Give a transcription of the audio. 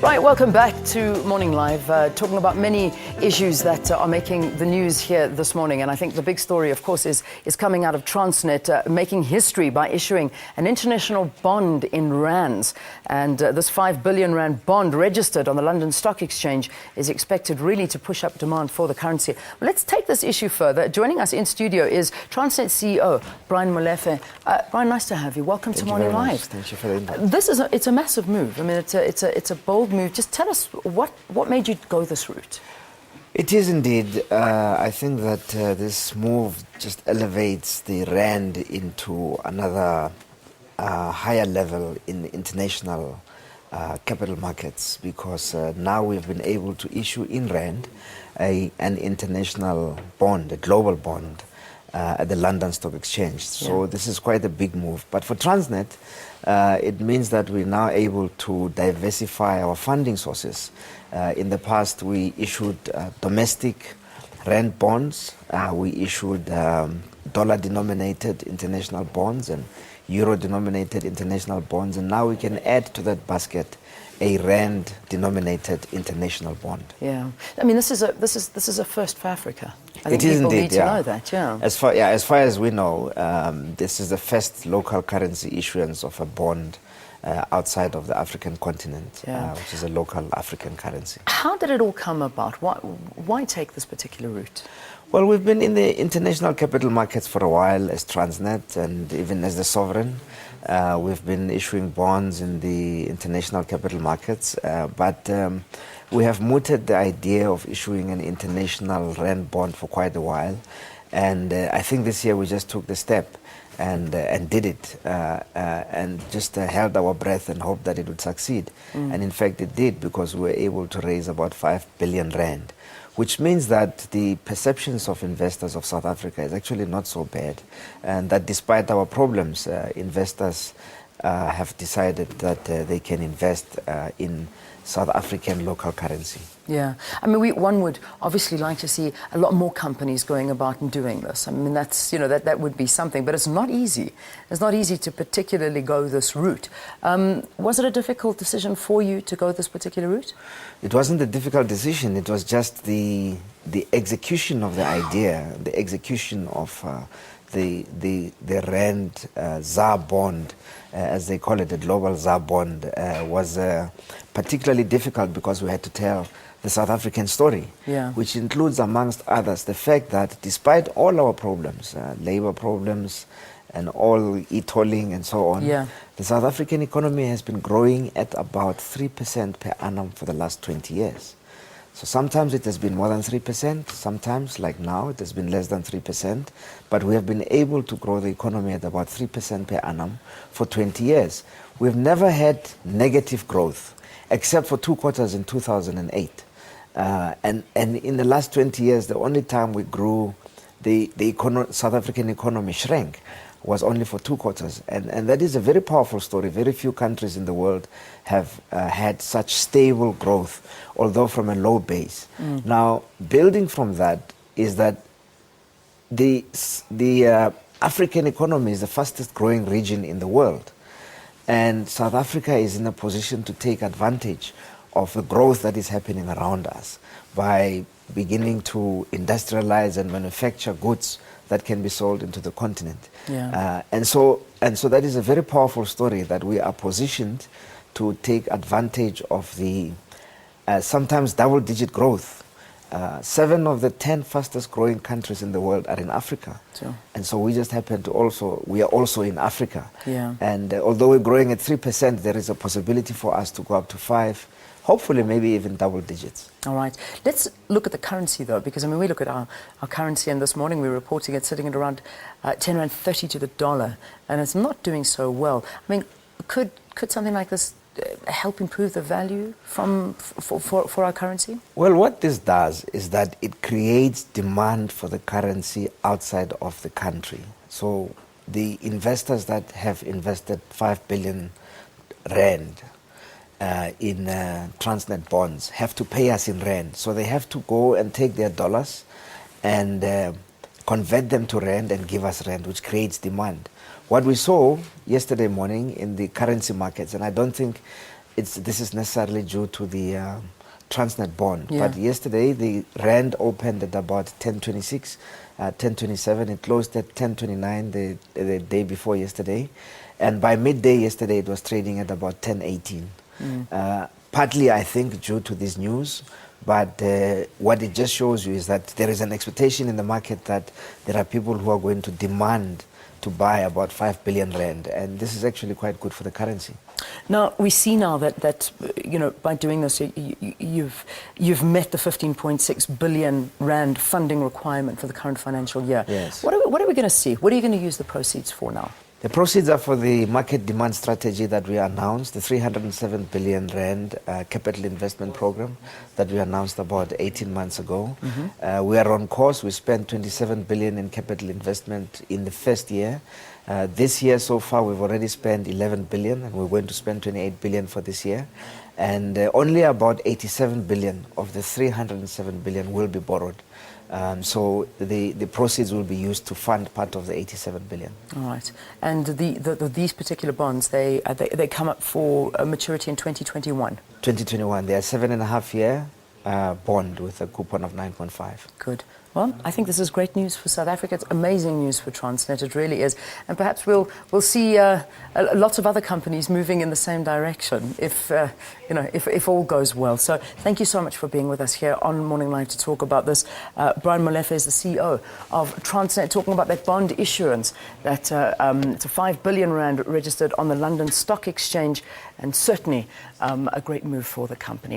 Right, welcome back to Morning Live, talking about many issues that are making the news here this morning. And I think the big story, of course, is coming out of Transnet, making history by issuing an international bond in rands. And this 5 billion rand bond registered on the London Stock Exchange is expected really to push up demand for the currency. Well, let's take this issue further. Joining us in studio is Transnet CEO Brian Molefe. Brian, nice to have you. Welcome to Morning Live. Thank you for the invite. It's a massive move. I mean, it's a bold move. Just tell us what made you go this route? It is indeed. I think that this move just elevates the rand into another higher level in international capital markets, because now we've been able to issue in rand an international bond, a global bond, at the London Stock Exchange. So this is quite a big move. But for Transnet, it means that we're now able to diversify our funding sources. In the past, we issued domestic rand bonds. We issued dollar-denominated international bonds and euro-denominated international bonds. And now we can add to that basket a rand-denominated international bond. Yeah, I mean, this is a first for Africa. I think it is people indeed, need to know that. Yeah. As far as we know, this is the first local currency issuance of a bond outside of the African continent, which is a local African currency. How did it all come about? Why take this particular route? Well, we've been in the international capital markets for a while as Transnet, and even as the sovereign. We've been issuing bonds in the international capital markets, but we have mooted the idea of issuing an international rand bond for quite a while. And I think this year we just took the step and did it, and just held our breath and hoped that it would succeed. And in fact it did, because we were able to raise about 5 billion rand. Which means that the perceptions of investors of South Africa is actually not so bad, and that despite our problems, investors have decided that they can invest in South African local currency. Yeah, I mean, one would obviously like to see a lot more companies going about and doing this. I mean, that's, that would be something, but it's not easy. It's not easy to particularly go this route. Was it a difficult decision for you to go this particular route? It wasn't a difficult decision. It was just the execution of the idea, the execution of the rand ZAR bond, as they call it, the global ZAR bond, was particularly difficult because we had to tell the South African story, which includes, amongst others, the fact that despite all our problems, labor problems and all e-tolling and so on, the South African economy has been growing at about 3% per annum for the last 20 years. So sometimes it has been more than 3%, sometimes, like now, it has been less than 3%, but we have been able to grow the economy at about 3% per annum for 20 years. We've never had negative growth, except for 2 quarters in 2008. And in the last 20 years, the only time we grew, the South African economy shrank, was only for 2 quarters. And that is a very powerful story. Very few countries in the world have had such stable growth, although from a low base. Now, building from that is that the African economy is the fastest growing region in the world. And South Africa is in a position to take advantage of the growth that is happening around us by beginning to industrialize and manufacture goods that can be sold into the continent. And so that is a very powerful story, that we are positioned to take advantage of the sometimes double-digit growth. 7 of the 10 fastest growing countries in the world are in Africa. And so we just happen to we are also in Africa. And although we're growing at 3%, there is a possibility for us to go up to 5%, hopefully maybe even double digits. All right. Let's look at the currency, though, because, I mean, we look at our currency, and this morning we're reporting it sitting at around 10 rand 30 to the dollar, and it's not doing so well. I mean, could something like this help improve the value for our currency? Well, what this does is that it creates demand for the currency outside of the country. So the investors that have invested 5 billion rand in Transnet bonds have to pay us in rand. So they have to go and take their dollars and convert them to rand and give us rand, which creates demand. What we saw yesterday morning in the currency markets, and I don't think this is necessarily due to the Transnet bond, but yesterday the rand opened at about 10.26, 10.27. It closed at 10.29 the day before yesterday, and by midday yesterday it was trading at about 10.18. Partly, I think, due to this news, but what it just shows you is that there is an expectation in the market that there are people who are going to demand to buy about 5 billion rand, and this is actually quite good for the currency. Now, we see now that you know, by doing this, you've met the 15.6 billion rand funding requirement for the current financial year. Yes. What are we going to see? What are you going to use the proceeds for now? The proceeds are for the market demand strategy that we announced, the 307 billion rand capital investment program that we announced about 18 months ago. We are on course. We spent 27 billion in capital investment in the first year. This year so far we've already spent 11 billion, and we're going to spend 28 billion for this year. And only about 87 billion of the 307 billion will be borrowed. So the proceeds will be used to fund part of the 87 billion. All right. And these particular bonds, they come up for a maturity in 2021? 2021. They are 7.5-year bond with a coupon of 9.5. Good. Well, I think this is great news for South Africa. It's amazing news for Transnet. It really is. And perhaps we'll see lots of other companies moving in the same direction if all goes well. So thank you so much for being with us here on Morning Live to talk about this. Brian Molefe is the CEO of Transnet, talking about that bond issuance. It's a 5 billion rand registered on the London Stock Exchange, and certainly a great move for the company.